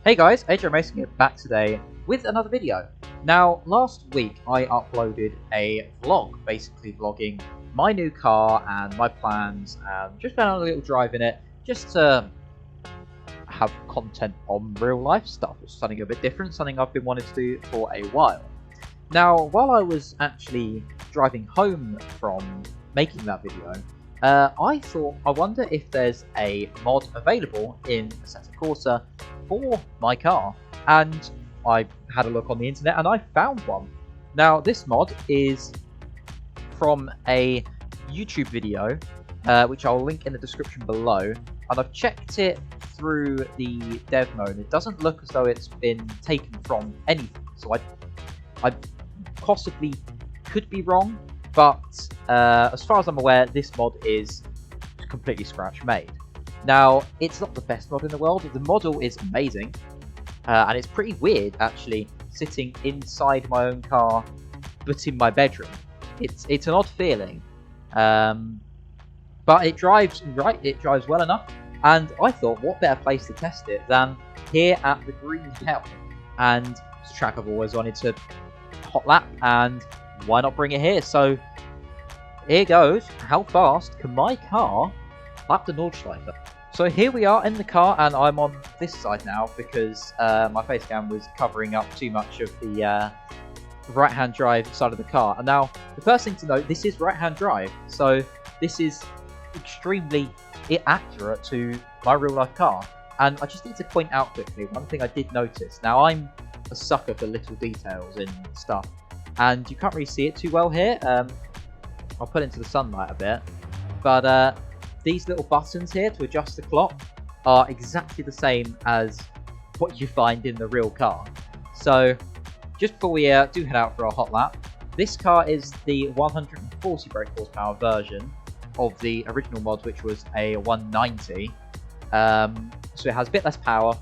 Hey guys, AJ Mason here, back today with another video. Now, last week I uploaded a vlog, basically vlogging my new car and my plans, and just went on a little drive in it, just to have content on real life stuff. It's something a bit different, something I've been wanting to do for a while. Now, while I was actually driving home from making that video, I thought, I wonder if there's a mod available in Assetto Corsa for my car, and I had a look on the internet and I found one. Now, this mod is from a YouTube video, which I'll link in the description below, and I've checked it through the dev mode. It doesn't look as though it's been taken from anything, so I possibly could be wrong, but as far as I'm aware, this mod is completely scratch made. Now, it's not the best mod in the world. The model is amazing, and it's pretty weird actually sitting inside my own car, but in my bedroom. It's an odd feeling, but it drives right. It drives well enough, and I thought, what better place to test it than here at the Green Hell? And it's a track I've always wanted to hot lap, and why not bring it here? So here goes. How fast can my car lap the Nordschleife? So here we are in the car, and I'm on this side now because my face cam was covering up too much of the right-hand drive side of the car. And now, the first thing to note, this is right-hand drive, so this is extremely accurate to my real-life car. And I just need to point out quickly one thing I did notice. Now, I'm a sucker for little details and stuff, and you can't really see it too well here. I'll put it into the sunlight a bit, but these little buttons here to adjust the clock are exactly the same as what you find in the real car. So just before we do head out for our hot lap, this car is the 140 brake horsepower version of the original mod, which was a 190. So it has a bit less power.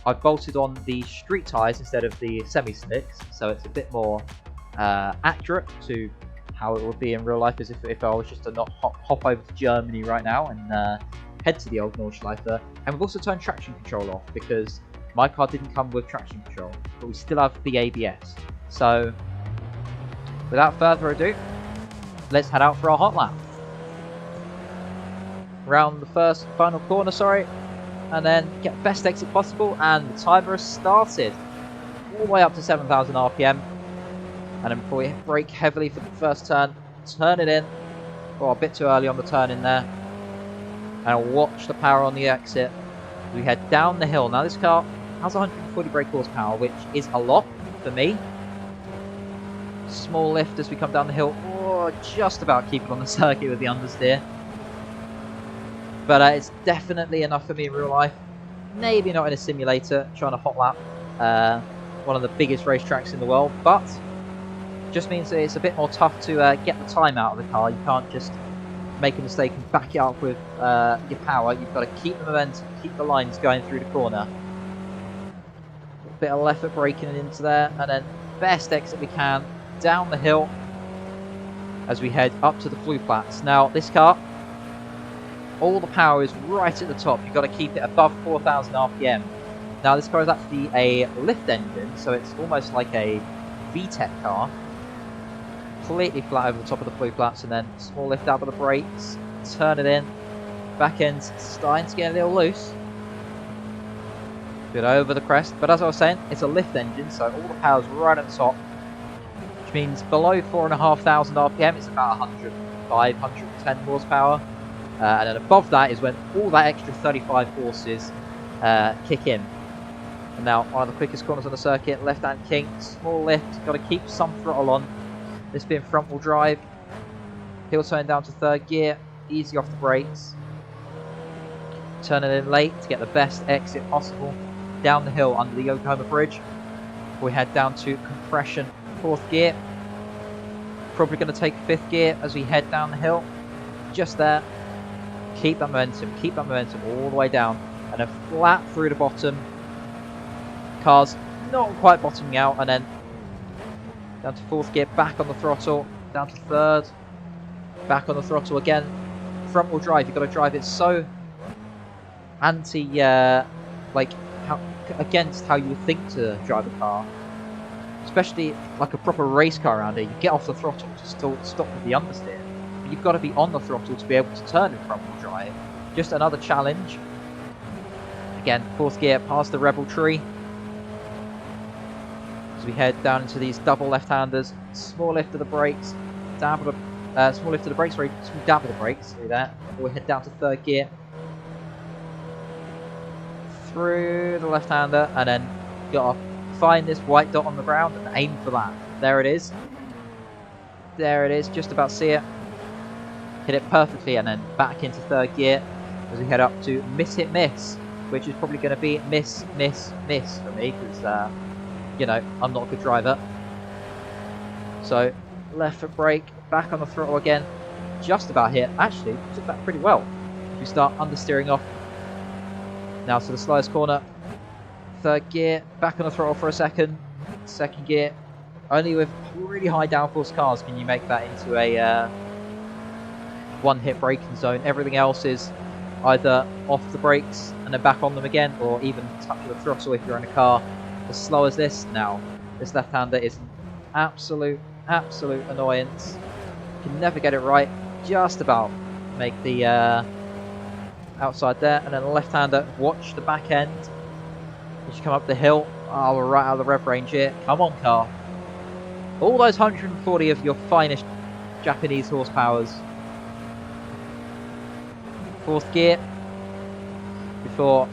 I've bolted on the street tyres instead of the semi-slicks, so it's a bit more accurate to how it would be in real life, as if I was just to not hop over to Germany right now and head to the old Nordschleife. And we've also turned traction control off because my car didn't come with traction control, but we still have the ABS. So without further ado, let's head out for our hot lap. Round the final corner, and then get the best exit possible, and the timer has started all the way up to 7,000 RPM. And then before we brake heavily for the first turn, turn it in. Oh, a bit too early on the turn in there. And watch the power on the exit. We head down the hill. Now this car has 140 brake horsepower, which is a lot for me. Small lift as we come down the hill. Oh, just about keep it on the circuit with the understeer. But it's definitely enough for me in real life. Maybe not in a simulator, trying to hot lap one of the biggest racetracks in the world, but just means that it's a bit more tough to get the time out of the car. You can't just make a mistake and back it up with your power. You've got to keep the momentum, keep the lines going through the corner. A bit of left foot braking into there, and then best exit we can down the hill as we head up to the flue flats. Now this car, all the power is right at the top. You've got to keep it above 4,000 RPM. Now this car is actually a lift engine, so it's almost like a VTEC car. Completely flat over the top of the flue flats, and then small lift out of the brakes, turn it in, back end's starting to get a little loose. Bit over the crest, but as I was saying, it's a lift engine, so all the power's right at the top, which means below 4,500 RPM it's about 105, 110 horsepower, and then above that is when all that extra 35 horses kick in. And now one of the quickest corners on the circuit, left hand kink, small lift, got to keep some throttle on. This being front wheel drive, hill turn down to third gear, easy off the brakes. Turn it in late to get the best exit possible down the hill under the Yokohama Bridge. We head down to compression, fourth gear. Probably going to take fifth gear as we head down the hill. Just there. Keep that momentum all the way down, and then flat through the bottom. Car's not quite bottoming out, and then down to fourth gear, back on the throttle, down to third, back on the throttle again. front wheel drive, you've got to drive it so anti, like, against how you would think to drive a car. Especially like a proper race car around here, you get off the throttle to still stop with the understeer. But you've got to be on the throttle to be able to turn in front wheel drive. Just another challenge. Again, 4th gear past the Rebel tree. As we head down into these double left-handers. Small lift of the brakes. Small lift of the brakes, sorry, small dab of the brakes through there. We'll head down to 3rd gear. Through the left-hander, and then got to find this white dot on the ground and aim for that. There it is. There it is, just about see it. Hit it perfectly, and then back into 3rd gear as we head up to miss hit miss, which is probably going to be miss miss miss for me because you know, I'm not a good driver. So left foot brake, back on the throttle again, just about hit. Actually took that pretty well. We start understeering off now to the slowest corner. 3rd gear, back on the throttle for a second. 2nd gear. Only with really high downforce cars can you make that into a one-hit braking zone. Everything else is either off the brakes and then back on them again, or even touch of the throttle if you're in a car as slow as this. Now, this left-hander is an absolute annoyance. You can never get it right. Just about make the outside there, and then the left-hander. Watch the back end. As you come up the hill, oh, we're right out of the rev range here. Come on, car. All those 140 of your finest Japanese horsepowers. 4th gear. Before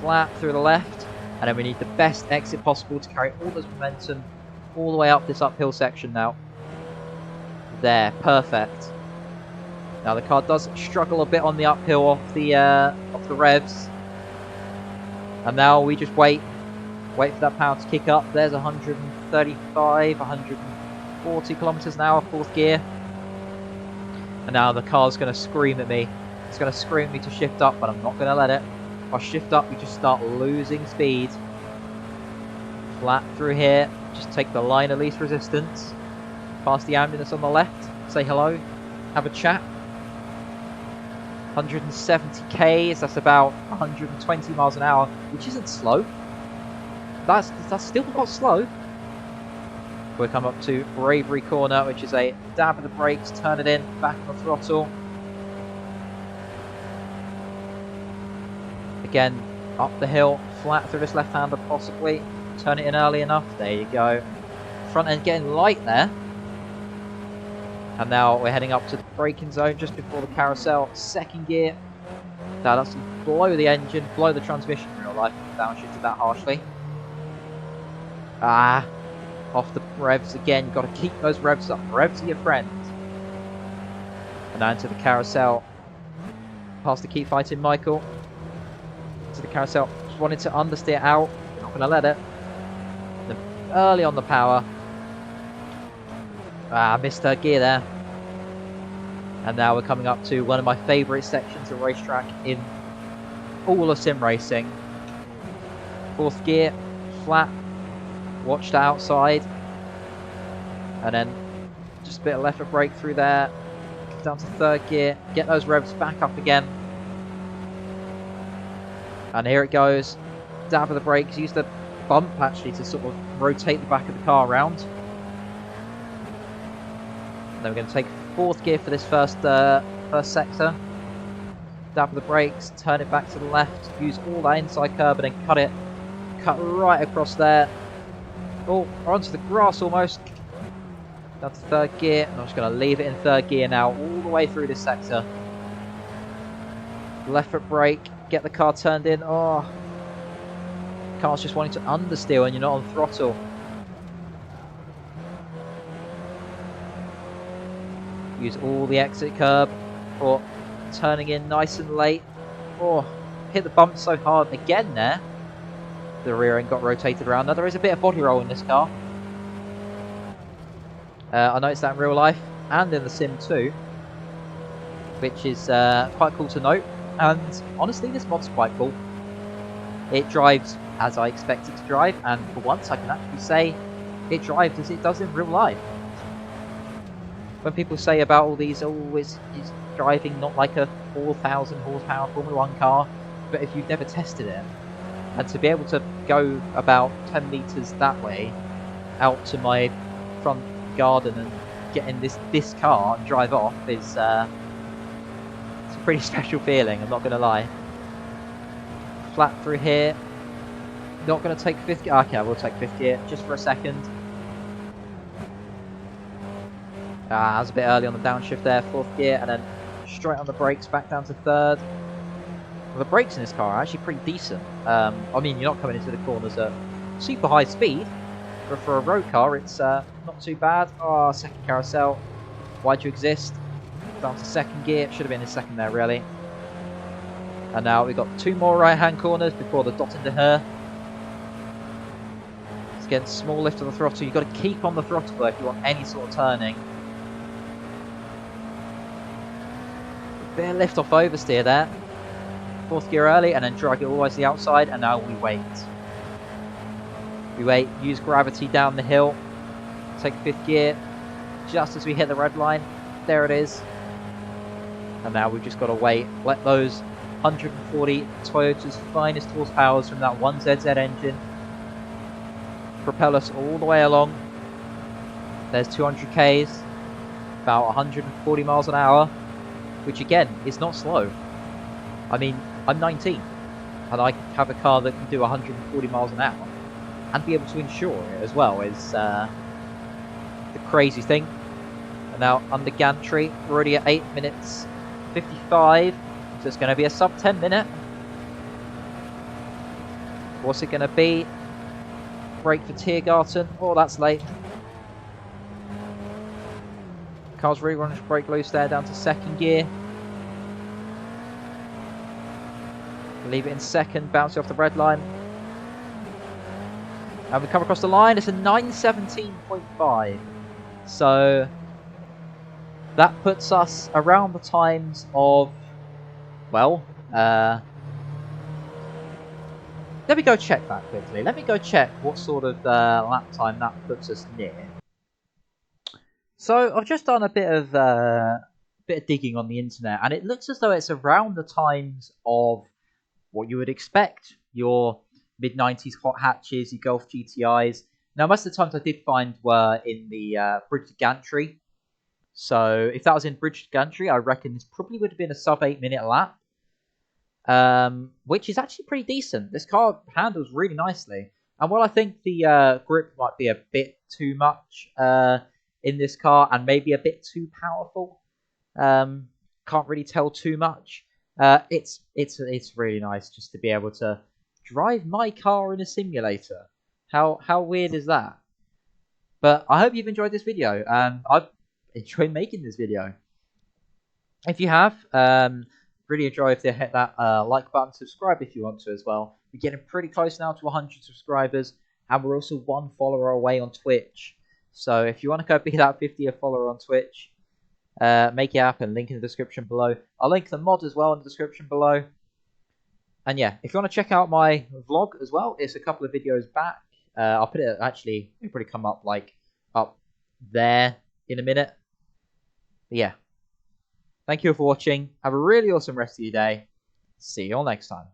flat through the left. And then we need the best exit possible to carry all this momentum all the way up this uphill section now. There, perfect. Now the car does struggle a bit on the uphill off the revs. And now we just wait for that power to kick up. There's 135, 140 kilometers an hour, 4th gear. And now the car's going to scream at me. It's going to scream at me to shift up, but I'm not going to let it. If I shift up, we just start losing speed. Flat through here. Just take the line of least resistance. Past the ambulance on the left. Say hello. Have a chat. 170 k's, that's about 120 miles an hour, which isn't slow. That's still not slow. We come up to Bravery Corner, which is a dab of the brakes, turn it in, back on the throttle. Again, up the hill, flat through this left-hander possibly. Turn it in early enough, there you go. Front end getting light there. And now we're heading up to the braking zone just before the carousel. 2nd gear. That's to blow the engine, blow the transmission in real life. Downshifted that harshly. Off the revs again. You've got to keep those revs up. Revs are your friend. And now into the carousel. Past the keep fighting Michael. To the carousel. Just wanted to understeer out. Not going to let it. Early on the power. Missed her gear there. And now we're coming up to one of my favourite sections of racetrack in all of sim racing. 4th gear, flat, watch the outside. And then just a bit of left foot brake through there. Down to 3rd gear, get those revs back up again. And here it goes. Dab of the brakes, use the bump actually to sort of rotate the back of the car around. Then we're going to take 4th gear for this first sector. Dab of the brakes, turn it back to the left, use all that inside curb and then cut right across there. Oh, we're onto the grass almost. Down to 3rd gear, and I'm just going to leave it in 3rd gear now, all the way through this sector. Left foot brake, get the car turned in. Oh, car's just wanting to understeer when you're not on throttle. Use all the exit curb for turning in nice and late. Oh, hit the bump so hard again there. The rear end got rotated around. Now there is a bit of body roll in this car. I noticed that in real life and in the sim too, which is quite cool to note. And honestly, this mod's quite cool. It drives as I expect it to drive, and for once I can actually say it drives as it does in real life. When people say about all these, oh, it's driving not like a 4,000 horsepower Formula 1 car, but if you've never tested it, And to be able to go about 10 meters that way out to my front garden and get in this car and drive off is it's a pretty special feeling, I'm not going to lie. Flat through here. Not going to take fifth gear. Okay, I will take fifth gear just for a second. I was a bit early on the downshift there, fourth gear, and then straight on the brakes back down to third. Well, the brakes in this car are actually pretty decent. I mean, you're not coming into the corners at super high speed, but for a road car, it's not too bad. Oh, second carousel. Why'd you exist? Down to second gear. Should have been in second there, really. And now we've got 2 more right-hand corners before the dot into her. It's getting small lift of the throttle. You've got to keep on the throttle though if you want any sort of turning. Bit of lift off oversteer there. Fourth gear early and then drag it all the way to the outside, and now we wait. We wait, use gravity down the hill, take fifth gear, just as we hit the red line. There it is. And now we've just got to wait, let those 140 Toyota's finest horsepowers from that 1ZZ engine propel us all the way along. There's 200 Ks, about 140 miles an hour, which again is not slow. I mean, I'm 19 and I have a car that can do 140 miles an hour and be able to insure it as well is the crazy thing. And now under gantry, we're already at 8 minutes 55, so it's going to be a sub 10 minute. What's it going to be? Brake for Tiergarten. Oh, that's late. Car's really running brake loose there, down to second gear. Leave it in second, bouncing off the red line. And we come across the line, it's a 9:17.5. So that puts us around the times of, well, let me go check that quickly. Let me go check what sort of lap time that puts us near. So I've just done a bit of digging on the internet, and it looks as though it's around the times of what you would expect, your mid-90s hot hatches, your Golf GTIs. Now, most of the times I did find were in the bridged gantry. So if that was in bridged gantry, I reckon this probably would have been a sub 8 minute lap, which is actually pretty decent. This car handles really nicely. And while I think the grip might be a bit too much in this car and maybe a bit too powerful, can't really tell too much. It's really nice just to be able to drive my car in a simulator. How weird is that? But I hope you've enjoyed this video. I've enjoyed making this video. If you have, really enjoy if you hit that like button, subscribe if you want to as well. We're getting pretty close now to 100 subscribers, and we're also 1 follower away on Twitch. So if you want to go be that 50th follower on Twitch, make it happen. Link in the description below. I'll link the mod as well in the description below. And yeah, if you want to check out my vlog as well, it's a couple of videos back. I'll put it, actually, it'll probably come up like up there in a minute. But yeah, thank you for watching. Have a really awesome rest of your day. See you all next time.